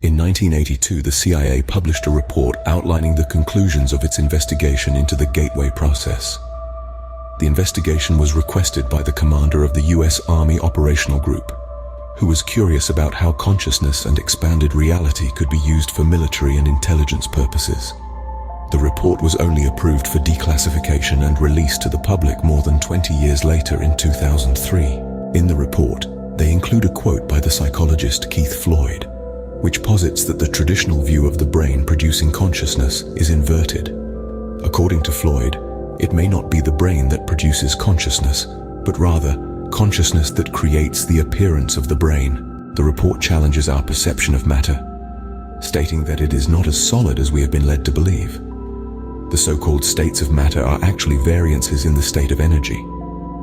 In 1982, the CIA published a report outlining the conclusions of its investigation into the Gateway process. The investigation was requested by the commander of the U.S. Army Operational Group, who was curious about how consciousness and expanded reality could be used for military and intelligence purposes. The report was only approved for declassification and released to the public more than 20 years later in 2003. In the report, they include a quote by the psychologist Keith Floyd, which posits that the traditional view of the brain producing consciousness is inverted. According to Floyd, it may not be the brain that produces consciousness, but rather consciousness that creates the appearance of the brain. The report challenges our perception of matter, stating that it is not as solid as we have been led to believe. The so-called states of matter are actually variances in the state of energy,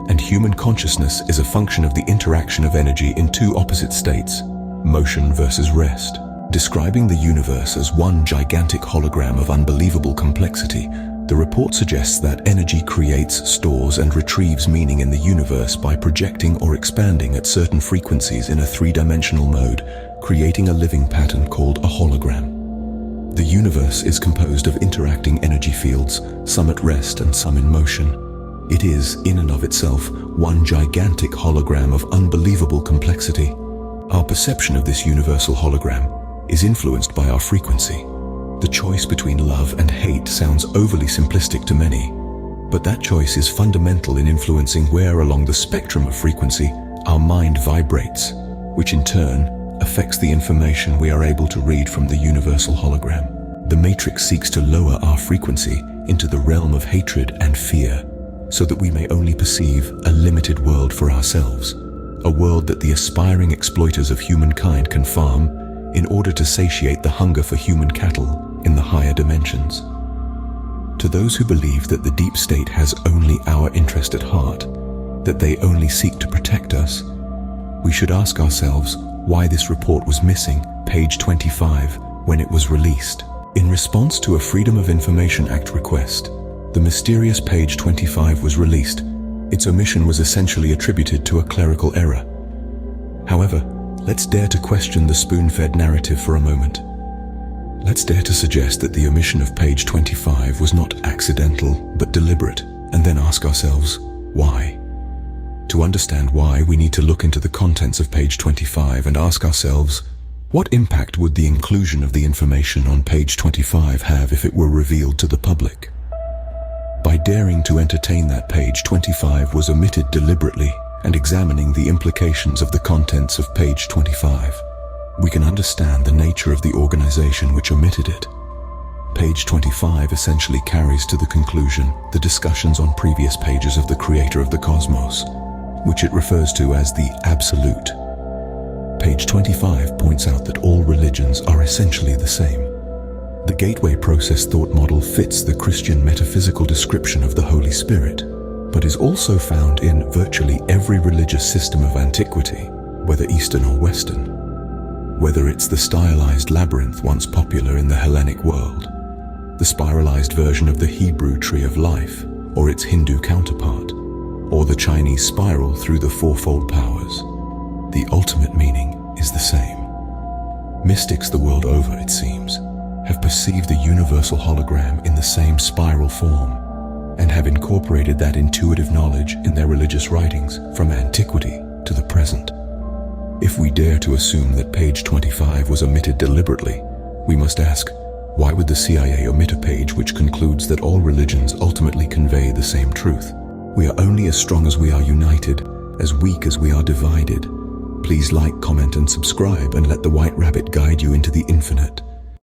and human consciousness is a function of the interaction of energy in two opposite states, motion versus rest. Describing the universe as one gigantic hologram of unbelievable complexity, the report suggests that energy creates, stores, and retrieves meaning in the universe by projecting or expanding at certain frequencies in a three-dimensional mode, creating a living pattern called a hologram. The universe is composed of interacting energy fields, some at rest and some in motion. It is, in and of itself, one gigantic hologram of unbelievable complexity. Our perception of this universal hologram is influenced by our frequency. The choice between love and hate sounds overly simplistic to many, but that choice is fundamental in influencing where along the spectrum of frequency our mind vibrates, which in turn affects the information we are able to read from the universal hologram. The Matrix seeks to lower our frequency into the realm of hatred and fear, so that we may only perceive a limited world for ourselves, a world that the aspiring exploiters of humankind can farm in order to satiate the hunger for human cattle in the higher dimensions. To those who believe that the deep state has only our interest at heart, that they only seek to protect us, we should ask ourselves why this report was missing page 25 when it was released. In response to a Freedom of Information Act request, the mysterious page 25 was released. Its omission was essentially attributed to a clerical error. However, let's dare to question the spoon-fed narrative for a moment. Let's dare to suggest that the omission of page 25 was not accidental but deliberate, and then ask ourselves, why? To understand why, we need to look into the contents of page 25 and ask ourselves, what impact would the inclusion of the information on page 25 have if it were revealed to the public? By daring to entertain that page 25 was omitted deliberately and examining the implications of the contents of page 25, we can understand the nature of the organization which omitted it. Page 25 essentially carries to the conclusion the discussions on previous pages of the Creator of the Cosmos, which it refers to as the Absolute. Page 25 points out that all religions are essentially the same. The Gateway process thought model fits the Christian metaphysical description of the Holy Spirit, but is also found in virtually every religious system of antiquity, whether Eastern or Western. Whether it's the stylized labyrinth once popular in the Hellenic world, the spiralized version of the Hebrew tree of life, or its Hindu counterpart, or the Chinese spiral through the fourfold powers, the ultimate meaning is the same. Mystics the world over, it seems, have perceived the universal hologram in the same spiral form, and have incorporated that intuitive knowledge in their religious writings from antiquity to the present. If we dare to assume that page 25 was omitted deliberately, we must ask, why would the CIA omit a page which concludes that all religions ultimately convey the same truth? We are only as strong as we are united, as weak as we are divided. Please like, comment, and subscribe, and let the White Rabbit guide you into the infinite.